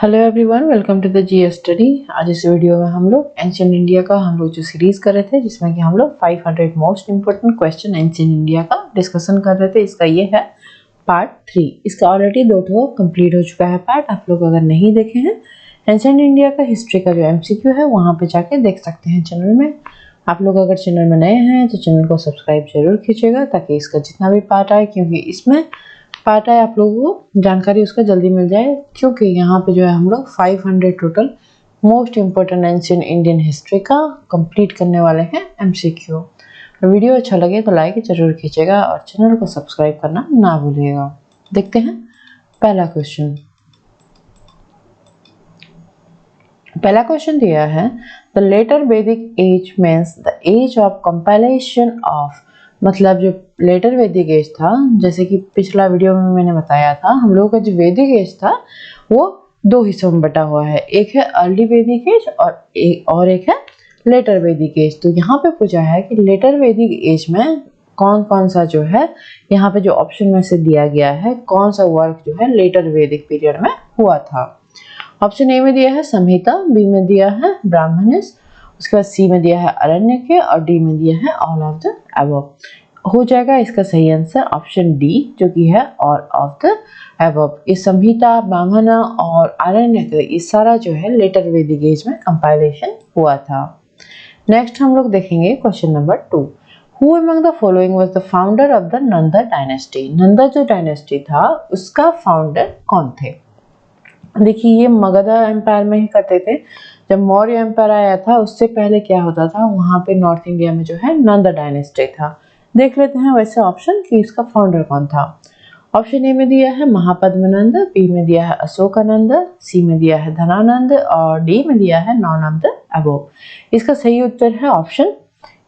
Hello everyone, welcome to the GS study. आज इस video में हम लोग एंशिएंट इंडिया का जो सीरीज कर रहे थे, जिसमें कि हम लोग 500 most important question ancient India का डिस्कशन कर रहे थे। इसका ये है पार्ट 3। इसका ऑलरेडी 2 कंप्लीट हो चुका है पार्ट। आप लोग अगर नहीं देखे हैं एंशिएंट इंडिया का हिस्ट्री का जो एमसीक्यू है, वहाँ पे जाके देख सकते हैं चैनल में। आप लोग अगर चैनल में नए हैं तो चैनल को सब्सक्राइब जरूर कीजिएगा, ताकि इसका जितना भी पार्ट आए, क्योंकि इसमें पार्ट है, आप लोगों को जानकारी उसका जल्दी मिल जाए। क्योंकि यहाँ पे जो है हम लोग 500 total most important ancient Indian history का कंप्लीट करने वाले हैं एमसीक्यू। वीडियो अच्छा लगे तो लाइक जरूर कीजिएगा और चैनल को सब्सक्राइब करना ना भूलिएगा। देखते हैं पहला क्वेश्चन। पहला क्वेश्चन दिया है, the later Vedic age means the age of compilation of. मतलब जो लेटर वैदिक एज था, जैसे कि पिछला वीडियो में मैंने बताया था, हम लोगों का जो वैदिक एज था वो 2 हिस्सों में बटा हुआ है। एक है अर्ली वैदिक एज और एक है लेटर वैदिक एज। तो यहाँ पे पूछा है कि लेटर वैदिक एज में कौन कौन सा जो है, यहाँ पे जो ऑप्शन में से दिया गया है, कौन सा वर्क जो है लेटर वैदिक पीरियड में हुआ था। ऑप्शन ए में दिया है संहिता, बी में दिया है ब्राह्मणिस, उसके बाद सी में दिया है अरण्यके और डी में दिया है ऑल ऑफ द अबव। हो जाएगा इसका सही आंसर ऑप्शन डी, जो कि है ऑल ऑफ द अबव। ये संहिता, ब्राह्मण और अरण्यक, ये सारा जो है लेटर वैदिक एज में कंपाइलेशन हुआ था। नेक्स्ट हम लोग देखेंगे question number 2। Who among the following was the founder of the Nanda dynasty. Nanda जो डायनेस्टी था उसका फाउंडर कौन थे। देखिए, ये मगध एम्पायर में ही करते थे। जब मौर्य एम्पायर आया था उससे पहले क्या होता था, वहां पे नॉर्थ इंडिया में जो है नंदा डायनेस्टी था। देख लेते हैं वैसे ऑप्शन कि इसका फाउंडर कौन था। ऑप्शन ए में दिया है महापद्मनंद, बी में दिया है अशोकानंद, सी में दिया है धनानंद और डी में दिया है नॉन ऑफ द अबव। इसका सही उत्तर है ऑप्शन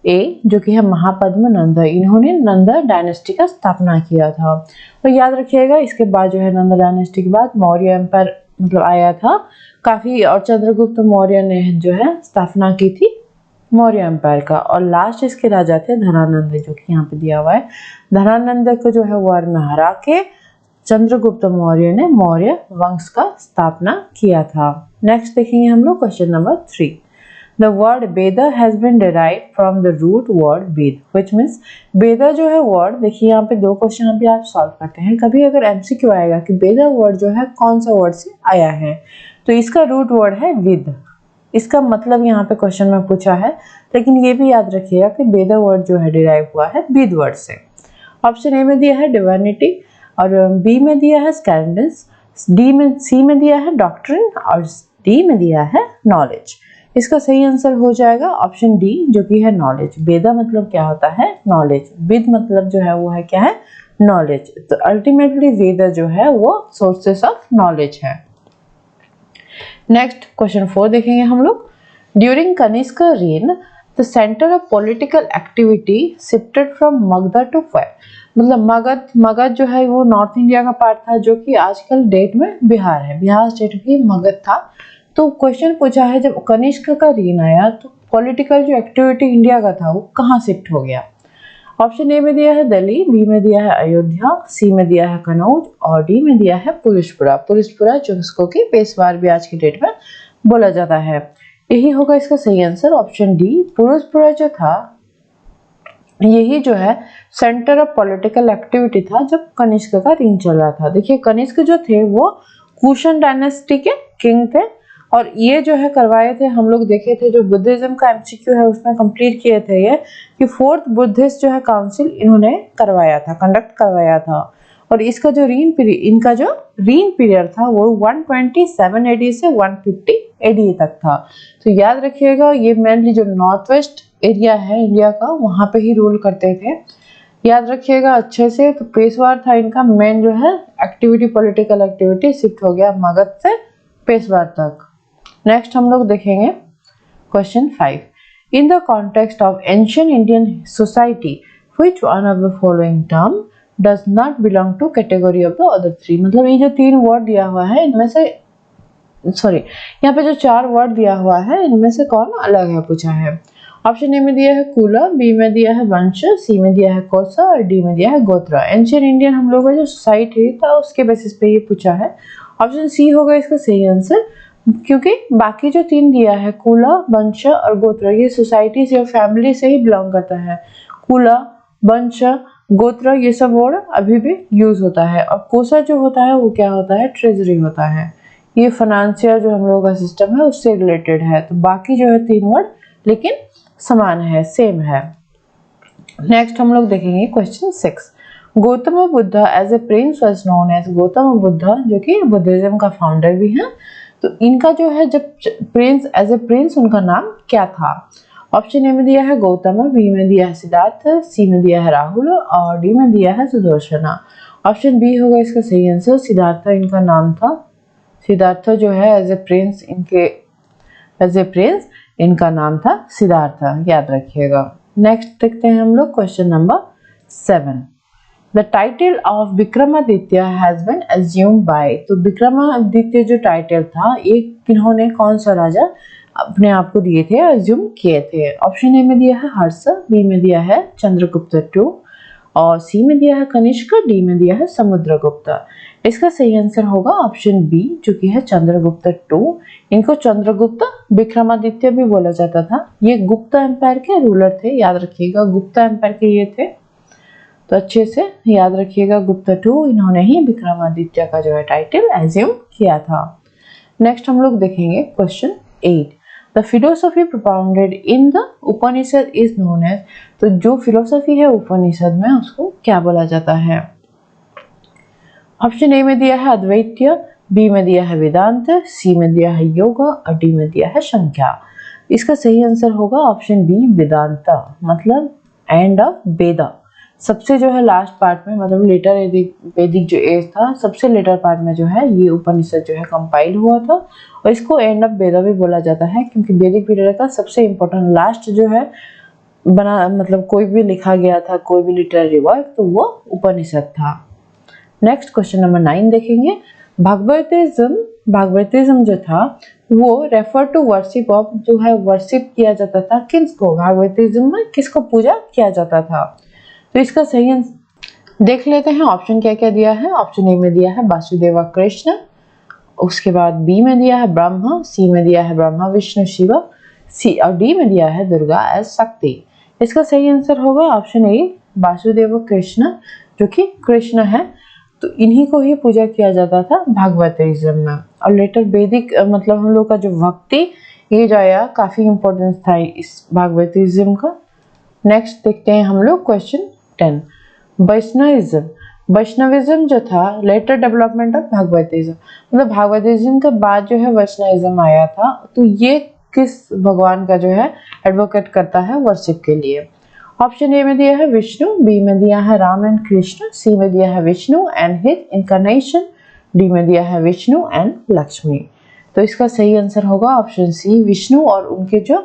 ए, जो कि है महापद्मनंद। इन्होंने नंदा डायनेस्टी का स्थापना किया था। तो याद रखिएगा, इसके बाद जो है नंदा डायनेस्टी के बाद मौर्य एम्पायर आया था काफी, और चंद्रगुप्त मौर्य ने जो है स्थापना की थी मौर्य एम्पायर का। और लास्ट इसके राजा थे धनानंद, जो कि यहाँ पे दिया हुआ है। धनानंद को जो है वार में हरा के चंद्रगुप्त मौर्य ने मौर्य वंश का स्थापना किया था। नेक्स्ट देखेंगे हम लोग question number 3। The word Veda has been derived from the root word Ved, which means Veda जो है वर्ड, देखिए यहाँ पे 2 क्वेश्चन अभी आप सॉल्व करते हैं। कभी अगर एमसीक्यू आएगा कि Veda वर्ड जो है कौन सा वर्ड से आया है, तो इसका रूट वर्ड है विद। इसका मतलब यहाँ पे क्वेश्चन में पूछा है, लेकिन ये भी याद रखिएगा कि Veda वर्ड जो है डिराइव हुआ है विद वर्ड से। ऑप्शन ए में दिया है डिविनिटी और बी में दिया है स्कैंडल्स, सी में दिया है डॉक्ट्रिन और डी में दिया है नॉलेज। इसका सही आंसर हो जाएगा ऑप्शन डी, जो कि है नॉलेज। वेदा मतलब क्या होता है, नॉलेज। विद मतलब जो है वो है क्या है, नॉलेज। तो अल्टीमेटली वेदा जो है वो सोर्सेस ऑफ नॉलेज है। नेक्स्ट क्वेश्चन 4 देखेंगे हम लोग। During Kanishka reign the centre of political activity shifted from Magadha to where. मतलब मगध जो है वो नॉर्थ इंडिया का पार्ट था, जो कि आजकल डेट में बिहार है। बिहार स्टेट भी मगध था। तो क्वेश्चन पूछा है, जब कनिष्क का रेन आया तो पॉलिटिकल जो एक्टिविटी इंडिया का था वो कहाँ शिफ्ट हो गया। ऑप्शन ए में दिया है दिल्ली, बी में दिया है अयोध्या, सी में दिया है कनौज और डी में दिया है पुरुषपुरा। पुरुषपुरा जिसको कि पेशवार भी आज की डेट में बोला जाता है। यही होगा इसका सही आंसर ऑप्शन डी। पुरुषपुरा जो था यही जो है सेंटर ऑफ पॉलिटिकल एक्टिविटी था जब कनिष्क का रेन चल रहा था। देखिए, कनिष्क जो थे वो कुशन डायनेस्टी के किंग थे, और ये जो है करवाए थे, हम लोग देखे थे जो बुद्धिज्म का एमसीक्यू है उसमें कंप्लीट किए थे ये, कि 4th बुद्धिस्ट जो है काउंसिल इन्होंने करवाया था, कंडक्ट करवाया था। और इसका जो इनका जो रीन पीरियड था वो 127 एडी से 150 एडी तक था। तो याद रखिएगा, ये मेनली जो नॉर्थ वेस्ट एरिया है इंडिया का, वहां पे ही रूल करते थे। याद रखिएगा अच्छे से। तो पेशवार था इनका मेन जो है एक्टिविटी, पॉलिटिकल एक्टिविटी शिफ्ट हो गया मगध से पेशवार तक। नेक्स्ट हम लोग देखेंगे question 5। In the context of ancient Indian society which one of the following term does not belong to category of the other 3। मतलब ये जो 3 वर्ड दिया हुआ है इनमें से, यहाँ पे जो 4 वर्ड दिया हुआ है इनमें से कौन अलग है पूछा है। ऑप्शन ए में दिया है कुला, बी में दिया है वंश, सी में दिया है कोसा और डी में दिया है गोत्र। एंशियंट इंडियन हम लोग का जो सोसाइटी था उसके बेसिस पे ये पूछा है। ऑप्शन सी होगा इसका सही आंसर, क्योंकि बाकी जो 3 दिया है कुला, वंश और गोत्र ये सोसाइटी से और फैमिली से ही बिलोंग करता है। कुला, वंश, गोत्र ये सब वर्ड अभी भी यूज होता है, और कोसा जो होता है वो क्या होता है, ट्रेजरी होता है। ये फाइनेंशियल जो हम लोगों का सिस्टम है उससे रिलेटेड है। तो बाकी जो है 3 वर्ड लेकिन समान है, सेम है। नेक्स्ट हम लोग देखेंगे question 6। Gautam Buddha as a prince was known as, Gautam Buddha जो कि बुद्धिज्म का फाउंडर भी है, तो इनका जो है जब प्रिंस एज ए प्रिंस उनका नाम क्या था। ऑप्शन ए में दिया है गौतम, बी में दिया है सिद्धार्थ, सी में दिया है राहुल और डी में दिया है सुदर्शन। ऑप्शन बी होगा इसका सही आंसर, सिद्धार्थ इनका नाम था। सिद्धार्थ जो है एज ए प्रिंस इनका नाम था सिद्धार्थ, याद रखिएगा। नेक्स्ट देखते हैं हम लोग question number 7। The title of Vikramaditya has been assumed by, तो विक्रमादित्य जो टाइटल था ये किन्होंने, कौन सा राजा अपने आप को दिए थे, अज्यूम किए थे। ऑप्शन ए में दिया है हर्ष, बी में दिया है चंद्रगुप्त II और सी में दिया है कनिष्क, डी में दिया है समुद्रगुप्त। इसका सही आंसर होगा ऑप्शन बी जो कि है चंद्रगुप्त II। इनको चंद्रगुप्त विक्रमादित्य भी बोला जाता था। ये गुप्ता एम्पायर के रूलर थे, याद रखिएगा गुप्ता एम्पायर के ये थे, तो अच्छे से याद रखिएगा गुप्ता II इन्होंने ही विक्रमादित्य का जो है टाइटल एज्यूम किया था। नेक्स्ट हम लोग देखेंगे question 8। The philosophy propounded in the Upanishad is known as, तो जो फिलोसफी है उपनिषद में उसको क्या बोला जाता है। ऑप्शन ए में दिया है अद्वैत्य, बी में दिया है वेदांत, सी में दिया है योगा और डी में दिया है संख्या। इसका सही आंसर होगा ऑप्शन बी वेदांत, मतलब एंड ऑफ वेदा। सबसे जो है लास्ट पार्ट में, मतलब लेटर वैदिक जो एज था सबसे लेटर पार्ट में जो है ये उपनिषद जो है कंपाइल हुआ था, और इसको एंड ऑफ वेदा भी बोला जाता है क्योंकि वैदिक पीरियड का सबसे इम्पोर्टेंट लास्ट जो है बना, मतलब कोई भी लिखा गया था कोई भी लिटरेरी वर्क तो वो उपनिषद था। नेक्स्ट क्वेश्चन नंबर 9 देखेंगे। भागवतिज्म जो था वो रेफर टू वर्शिप ऑफ, जो है वर्शिप किया जाता था किसको, भागवतिज्म में किसको पूजा किया जाता था। तो इसका सही आंसर देख लेते हैं। ऑप्शन क्या क्या दिया है। ऑप्शन ए में दिया है वासुदेव कृष्ण, उसके बाद बी में दिया है ब्रह्मा, सी में दिया है ब्रह्मा विष्णु शिव, सी और डी में दिया है दुर्गा एज शक्ति। इसका सही आंसर होगा ऑप्शन ए वासुदेव कृष्ण, जो कि कृष्ण है, तो इन्हीं को ही पूजा किया जाता था भागवतिज्म में। और लेटर वैदिक मतलब हम लोग का जो भक्ति ये जो आया काफी इंपॉर्टेंस था इस भागवतिज्म का। नेक्स्ट देखते हैं हम लोग क्वेश्चन 10। वैष्णविज्म जो था लेटर डेवलपमेंट ऑफ भागवतिज्म, मतलब भागवतिज्म के बाद जो है वैष्णविज्म आया था, तो ये किस भगवान का जो है एडवोकेट करता है वर्शिप के लिए। ऑप्शन ए में दिया है विष्णु, बी में दिया है राम एंड कृष्ण, सी में दिया है Vishnu and his incarnation, D में दिया है विष्णु एंड लक्ष्मी। तो इसका सही आंसर होगा ऑप्शन सी विष्णु और उनके जो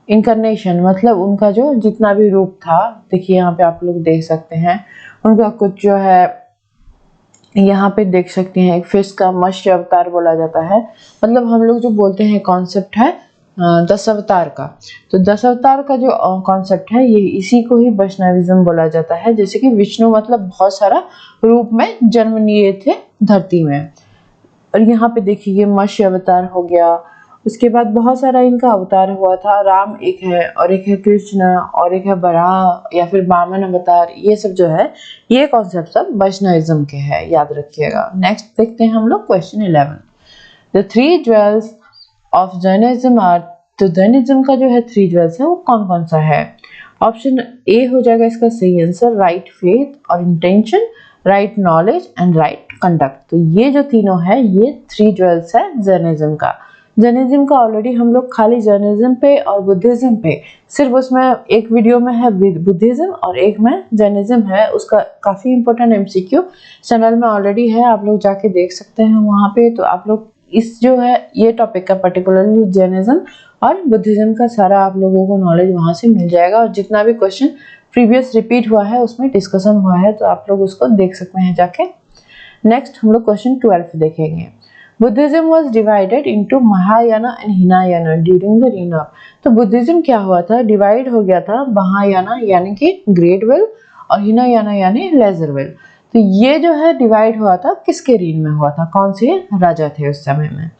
इनकारनेशन, मतलब उनका जो जितना भी रूप था, देखिए यहाँ पे आप लोग देख सकते हैं उनका कुछ जो है यहाँ पे देख सकते हैं एक फिश का मत्स्य अवतार बोला जाता है, मतलब हम लोग जो बोलते हैं कॉन्सेप्ट है 10 अवतार का, तो 10 अवतार का जो कॉन्सेप्ट है ये इसी को ही वैष्णविज्म बोला जाता है। जैसे कि विष्णु मतलब बहुत सारा रूप में जन्म लिए थे धरती में, और यहाँ पे देखिए ये मत्स्य अवतार हो गया, उसके बाद बहुत सारा इनका अवतार हुआ था। राम एक है और एक है कृष्ण और एक है बराह या फिर वामन अवतार, ये सब जो है ये कॉन्सेप्ट सब वैष्णविज्म के हैं, याद रखिएगा। नेक्स्ट देखते हैं हम लोग question 11। The 3 jewels of Jainism are, तो जैनिज्म का जो है 3 ज्वेल्स है वो कौन कौन सा है। ऑप्शन ए हो जाएगा इसका सही आंसर राइट फेथ और intention, right knowledge and right conduct. तो ये जो तीनों है ये 3 ज्वेल्स है जैनिज्म का। जैनिज्म का ऑलरेडी हम लोग खाली जैनिज्म पे और बुद्धिज्म पे, सिर्फ उसमें एक वीडियो में है बुद्धिज्म और एक में जैनिज्म है, उसका काफी इंपॉर्टेंट एमसीक्यू चैनल में ऑलरेडी है, आप लोग जाके देख सकते हैं वहां पे। तो आप लोग इस जो है ये टॉपिक का पर्टिकुलरली जैनिज्म और बुद्धिज्म का सारा आप लोगों को नॉलेज वहां से मिल जाएगा, और जितना भी क्वेश्चन प्रीवियस रिपीट हुआ है उसमें डिस्कशन हुआ है, तो आप लोग उसको देख सकते हैं जाके। नेक्स्ट हम लोग क्वेश्चन 12 देखेंगे। Buddhism was divided into Mahayana and Hinayana during the rain of. तो बुद्धिज्म क्या हुआ था, डिवाइड हो गया था महायाना यानी कि ग्रेट वेल और हिनायाना यानी लेजर वेल। तो ये जो है डिवाइड हुआ था किसके रेन में हुआ था, कौन से राजा थे उस समय में।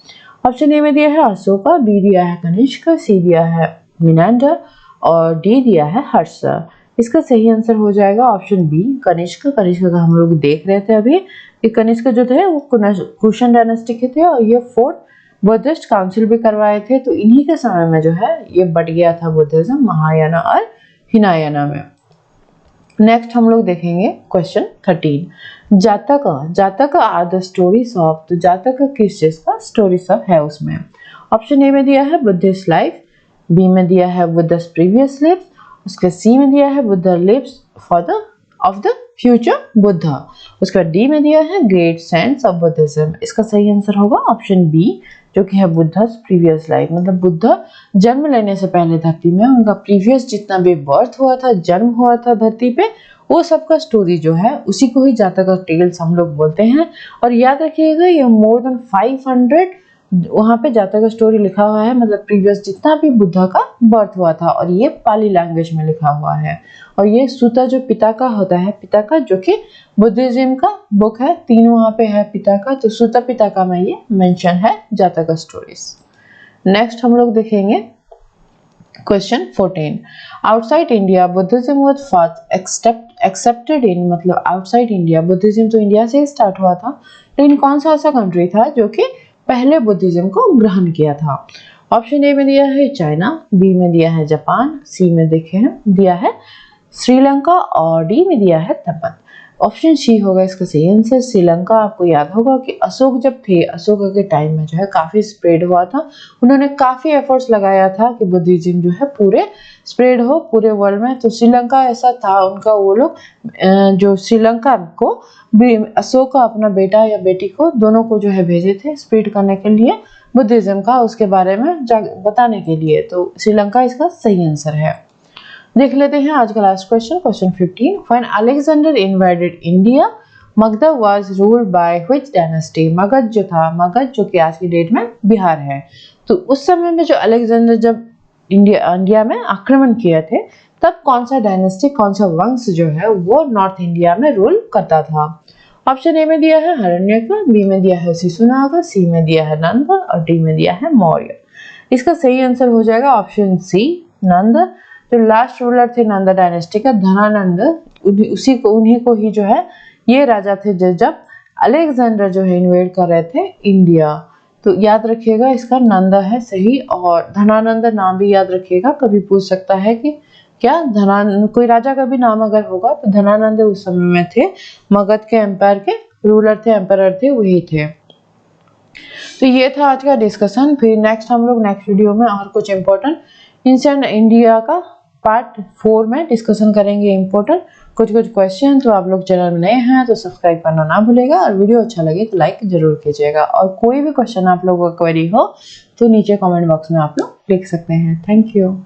ऑप्शन ए में दिया है अशोका, बी दिया है कनिष्क, सी दिया है मिनांडर और डी दिया है हर्ष। इसका सही आंसर हो जाएगा ऑप्शन बी कनिष्क। कनिष्क का हम लोग देख रहे थे अभी कि कनिष्क जो थे वो कुशन डायनेस्टी के थे और ये फोर्थ बुद्धिस्ट काउंसिल भी करवाए थे। तो इन्हीं के समय में जो है ये बट गया था बुद्धिज्म महायाना और हिनायाना में। नेक्स्ट हम लोग देखेंगे क्वेश्चन 13, जातक। जातक आर द स्टोरीज ऑफ। तो जातक किस चीज का स्टोरीज ऑफ है उसमें। ऑप्शन ए में दिया है बुद्धिस्ट लाइफ, बी में दिया है बुद्धिस्ट प्रीवियस लिव्स, उसके सी में दिया है Buddha lives for the of the future Buddha, उसके बाद डी में दिया है ग्रेट सेंस ऑफ बुद्धिज्म। इसका सही आंसर होगा ऑप्शन बी जो कि है बुद्धा's प्रीवियस लाइफ। मतलब बुद्धा जन्म लेने से पहले धरती में उनका प्रीवियस जितना भी बर्थ हुआ था, जन्म हुआ था धरती पे, वो सबका स्टोरी जो है उसी को ही जातक टेल्स हम लोग बोलते हैं। और याद रखिएगा ये मोर देन 500 वहाँ पे जातक स्टोरी लिखा हुआ है, मतलब प्रीवियस जितना भी बुद्धा का बर्थ हुआ था, और ये पाली लैंग्वेज में लिखा हुआ है। और ये सूता जो पिता का होता है, पिता का जो कि बुद्धिज्म का बुक है, 3 वहाँ पे है पिता का, तो सूता पिता का में ये मेंशन है जातक स्टोरीज। नेक्स्ट हम लोग देखेंगे question 14, outside India Buddhism was first accepted in. मतलब आउटसाइड इंडिया बुद्धिज्म तो इंडिया से स्टार्ट हुआ था, लेकिन कौन सा ऐसा कंट्री था जो कि पहले बुद्धिज्म को ग्रहण किया था। ऑप्शन ए में दिया है चाइना, बी में दिया है जापान, सी में देखे हैं दिया है श्रीलंका और डी में दिया है तिब्बत। ऑप्शन सी होगा इसका सही आंसर श्रीलंका। आपको याद होगा कि अशोक जब थे, अशोक के टाइम में जो है काफी स्प्रेड हुआ था, उन्होंने काफी एफर्ट्स लगाया था कि बुद्धिज्म जो है पूरे स्प्रेड हो पूरे वर्ल्ड में। तो श्रीलंका ऐसा था उनका, वो लोग जो श्रीलंका को अशोक का अपना बेटा या बेटी को दोनों को जो है भेजे थे स्प्रेड करने के लिए बुद्धिज्म का, उसके बारे में बताने के लिए। तो श्रीलंका इसका सही आंसर है। देख लेते हैं आज का last question, question 15, when Alexander invaded India Magadh was ruled by which dynasty. Magadh जो था, मगध जो कि आज की डेट में बिहार है, तो उस समय में जो अलेक्जेंडर जब इंडिया में आक्रमण किए थे, तब कौन सा डायनेस्टी, कौन सा वंश जो है वो नॉर्थ इंडिया में रूल करता था। ऑप्शन ए में दिया है हरण्यक, बी में दिया है शिशुनाग, सी में दिया है नंद और डी में दिया है मौर्य। इसका सही आंसर हो जाएगा ऑप्शन सी नंद। जो लास्ट रूलर थे नंद डायनेस्टी का, धनानंद, उन्हीं को ही जो है ये राजा थे जब अलेक्जेंडर जो है इन्वेड कर रहे थे इंडिया। तो याद रखिएगा इसका नंद है सही, और धनानंद नाम भी याद रखिएगा, कभी पूछ सकता है कि क्या कोई राजा का भी नाम अगर होगा तो धनानंद उस समय में थे, मगध के एम्पायर के रूलर थे, एम्पायर थे, वही थे। तो ये था आज का डिस्कशन। फिर नेक्स्ट हम लोग नेक्स्ट वीडियो में और कुछ इंपॉर्टेंट एंशिएंट इंडिया का पार्ट 4 में डिस्कशन करेंगे इंपॉर्टेंट कुछ क्वेश्चन। तो आप लोग चैनल में नए हैं तो सब्सक्राइब करना ना भूलेगा, और वीडियो अच्छा लगे तो लाइक जरूर कीजिएगा। और कोई भी क्वेश्चन आप लोगों को क्वेरी हो तो नीचे कमेंट बॉक्स में आप लोग लिख सकते हैं। Thank you.